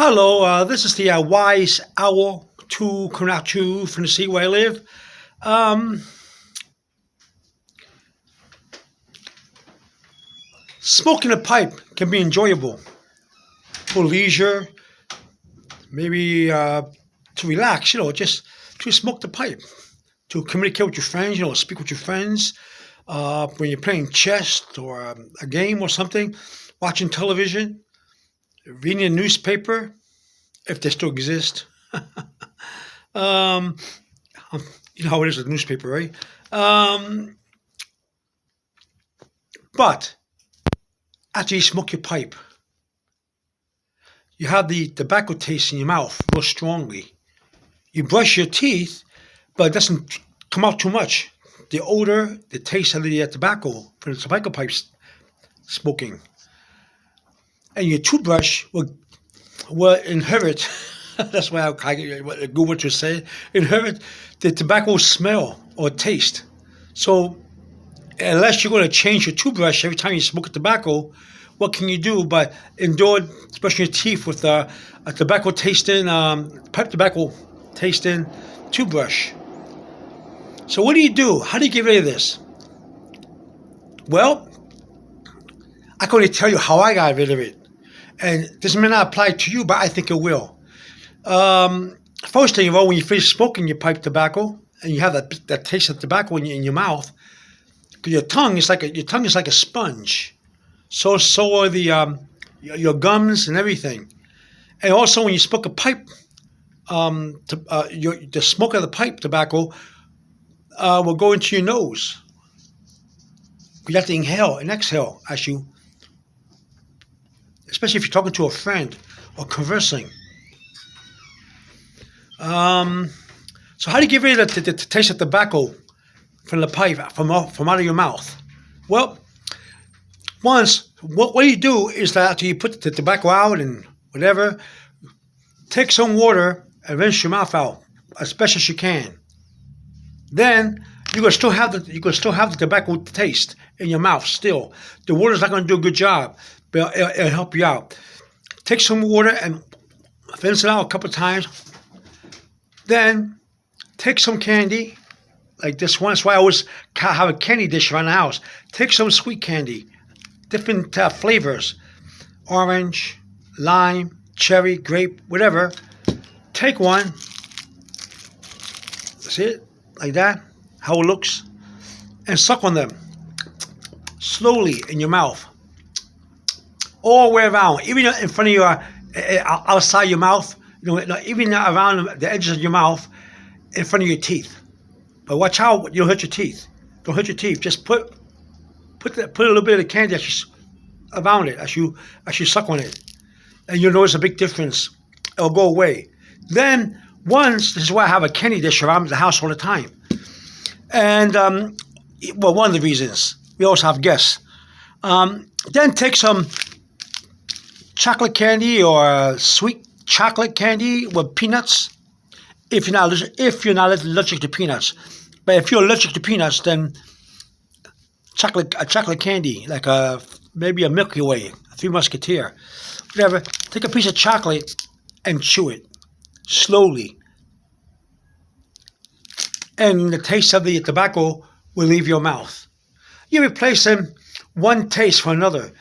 Hello, this is the Wise Owl 2 coming at you from the sea where I live. Um, Smoking a pipe can be enjoyable for leisure, maybe to relax, just to smoke the pipe, to communicate with your friends, speak with your friends when you're playing chess or a game or something, watching television, reading a newspaper, if they still exist. Um, you know how it is with newspaper, right? Um, but after you smoke your pipe, you have the tobacco taste in your mouth real strongly. You brush your teeth, but it doesn't come out too much. The odor, the taste of the tobacco from the tobacco pipes smoking, and your toothbrush will inherit. That's why what Google to say inherit the tobacco smell or taste. So unless you're going to change your toothbrush every time you smoke a tobacco, what can you do but endure brushing your teeth with a tobacco tasting, pipe tobacco tasting toothbrush? So what do? How do you get rid of this? Well, I can only tell you how I got rid of it. And this may not apply to you, but I think it will. First thing of all, when you finish smoking your pipe tobacco and you have that taste of tobacco in your mouth, 'cause your tongue is like a sponge. So are your gums and everything. And also, when you smoke a pipe, the smoke of the pipe tobacco will go into your nose. You have to inhale and exhale especially if you're talking to a friend or conversing. So how do you get rid of the taste of tobacco from the pipe, from out of your mouth? Well, what you do is that after you put the tobacco out and whatever, take some water and rinse your mouth out as best as you can. Then you can still have the tobacco taste in your mouth still. The water's not going to do a good job, but it'll help you out. Take some water and rinse it out a couple of times. Then take some candy, like this one. That's why I always have a candy dish around the house. Take some sweet candy, different flavors, orange, lime, cherry, grape, whatever. Take one. See it? Like that, how it looks. And suck on them slowly in your mouth. All the way around, even in front of your, outside your mouth, even around the edges of your mouth, in front of your teeth. But watch out, you don't hurt your teeth. Don't hurt your teeth. Just put a little bit of candy around it as you suck on it, and you'll notice a big difference. It'll go away. Then this is why I have a candy dish around the house all the time. And one of the reasons we also have guests. Then take some chocolate candy or sweet chocolate candy with peanuts. If you're not allergic to peanuts, but if you're allergic to peanuts, then chocolate candy, like maybe a Milky Way, a Three Musketeer, whatever. Take a piece of chocolate and chew it slowly, and the taste of the tobacco will leave your mouth. You replace them one taste for another.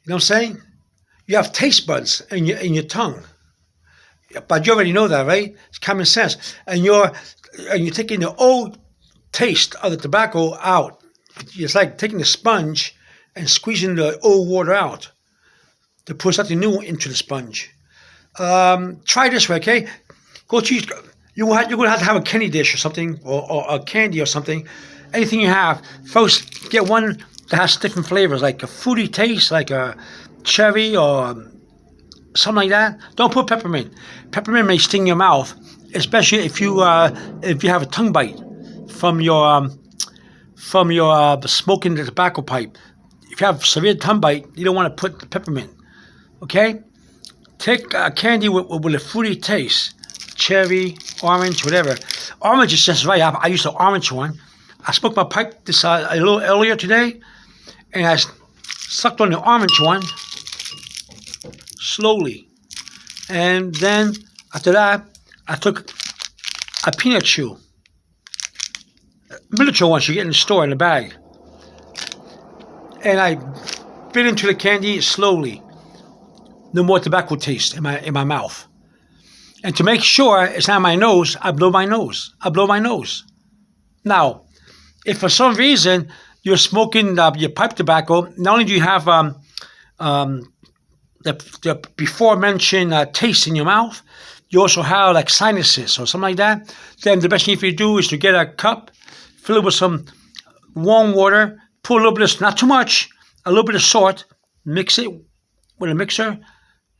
You know what I'm saying? You have taste buds in your tongue, but you already know that, right? It's common sense. And you're taking the old taste of the tobacco out. It's like taking a sponge and squeezing the old water out to put something new into the sponge. Try this way, okay? You're going to have a candy dish or something, or a candy or something. Anything you have. First, get one that has different flavors, like a fruity taste, like a cherry or something like that. Don't put peppermint. Peppermint may sting your mouth, especially if you have a tongue bite from your smoking the tobacco pipe. If you have severe tongue bite, you don't want to put the peppermint. Okay? Take candy with a fruity taste, cherry, orange, whatever. Orange is just right. I used the orange one. I smoked my pipe this a little earlier today, and I sucked on the orange one. slowly. And then after that, I took a peanut chew, miniature ones you get in the store in the bag, and I bit into the candy slowly. No more tobacco taste in my mouth. And to make sure it's not my nose, I blow my nose. Now, if for some reason you're smoking your pipe tobacco, not only do you have the before mentioned taste in your mouth, you also have like sinuses or something like that. Then the best thing for you to do is to get a cup, fill it with some warm water, put a little bit of, not too much, a little bit of salt, mix it with a mixer,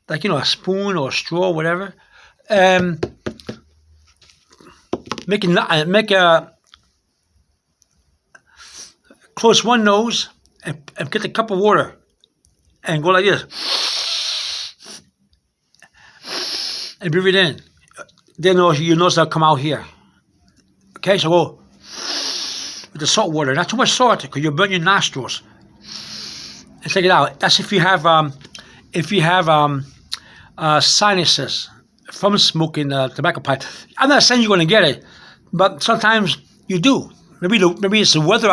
like a spoon or a straw, or whatever. Make a close one nose and get the cup of water and go like this and breathe it in. Then your nose will come out here. Okay, so go with the salt water. Not too much salt because you'll burn your nostrils. And take it out. That's if you have sinuses from smoking tobacco pipe. I'm not saying you're going to get it, but sometimes you do. Maybe it's the weather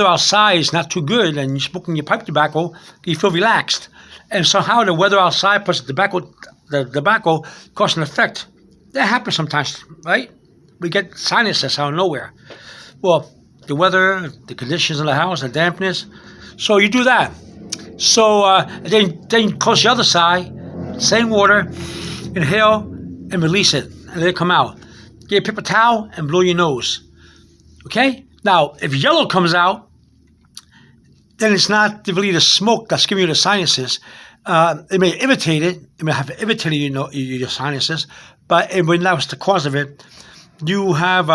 outside is not too good, and you're smoking your pipe tobacco, you feel relaxed, and somehow the weather outside plus the tobacco cause an effect. That happens sometimes, right? We get sinuses out of nowhere. Well, the weather, the conditions in the house, the dampness. So you do that. So then you close the other side, same water, inhale and release it, and let it come out. Get a paper towel and blow your nose. Okay? Now, if yellow comes out, then it's not really the smoke that's giving you the sinuses. It may irritate it. It may have irritated your sinuses, but when that was the cause of it, you have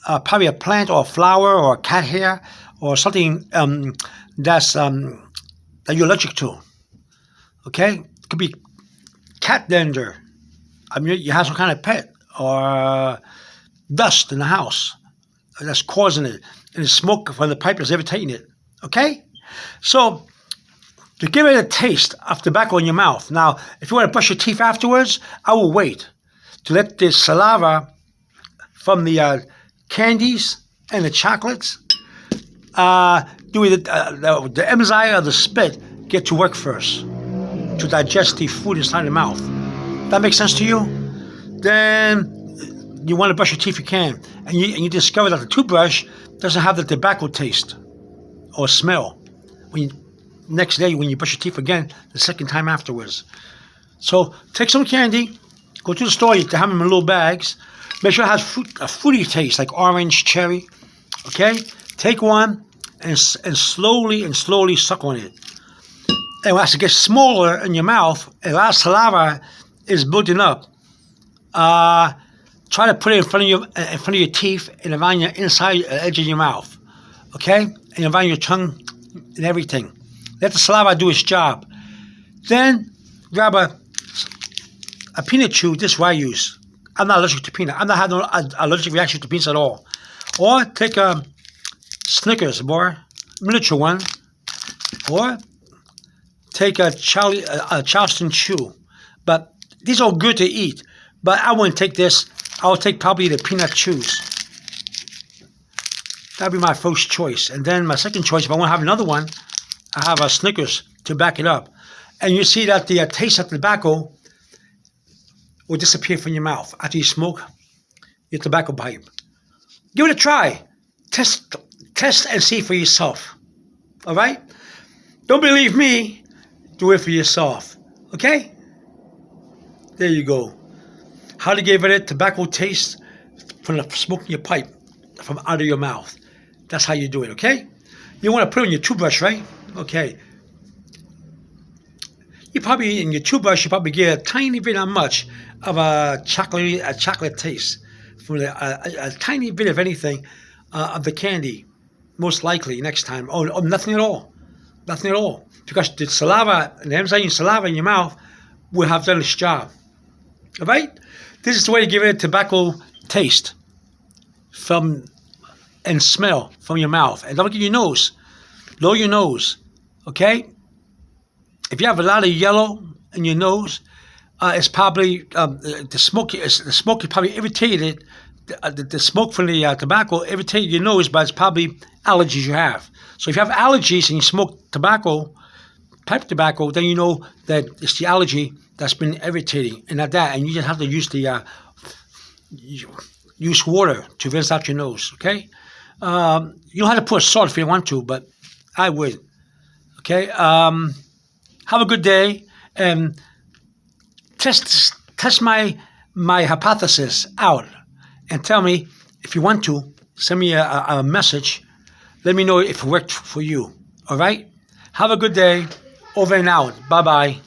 probably a plant or a flower or a cat hair or something that you're allergic to. Okay? It could be cat dander. I mean, you have some kind of pet or dust in the house that's causing it, and the smoke from the pipe is irritating it. Okay? So, to give it a taste of tobacco in your mouth. Now, if you want to brush your teeth afterwards, I will wait to let the saliva from the candies and the chocolates, the enzyme or the spit get to work first to digest the food inside the mouth. That makes sense to you? Then you want to brush your teeth, you can, and you discover that the toothbrush doesn't have the tobacco taste or smell. Next day when you brush your teeth again, the second time afterwards. So take some candy, go to the store, you can have them in little bags. Make sure it has a fruity taste like orange, cherry. Okay? Take one and slowly suck on it. And as it gets smaller in your mouth, and a lot of saliva is building up, try to put it in front of your teeth and around your inside edge of your mouth. Okay? And around your tongue and everything. Let the saliva do its job. Then grab a peanut chew. This is what I use. I'm not allergic to peanut. I'm not having no allergic reaction to peanuts at all. Or take a Snickers, miniature one. Or take a Charleston chew. But these are good to eat. But I wouldn't take this. I would take probably the peanut chews. That'd be my first choice. And then my second choice, if I want to have another one, I have a Snickers to back it up. And you see that the taste of tobacco will disappear from your mouth after you smoke your tobacco pipe. Give it a try. Test and see for yourself. All right? Don't believe me. Do it for yourself. Okay? There you go. How to give it a tobacco taste from the smoking your pipe from out of your mouth. That's how you do it, okay? You want to put it on your toothbrush, right? Okay. In your toothbrush, you probably get a tiny bit, not much, of a chocolate taste from a tiny bit of anything of the candy, most likely next time. Oh, nothing at all. Nothing at all. Because the saliva, the enzyme saliva in your mouth will have done its job. All right? This is the way to give it a tobacco taste and smell from your mouth. And don't look at your nose. Blow your nose. Okay? If you have a lot of yellow in your nose, it's probably the smoke. The smoke is probably irritated. The smoke from the tobacco irritated your nose, but it's probably allergies you have. So if you have allergies and you smoke tobacco, pipe tobacco, then you know that it's the allergy that's been irritating, and not that. And you just have to use the use water to rinse out your nose. Okay, you don't have to put salt if you want to, but I would. Okay, have a good day and test my hypothesis out, and tell me if you want to. Send me a message. Let me know if it worked for you. All right. Have a good day. Over and out. Bye bye.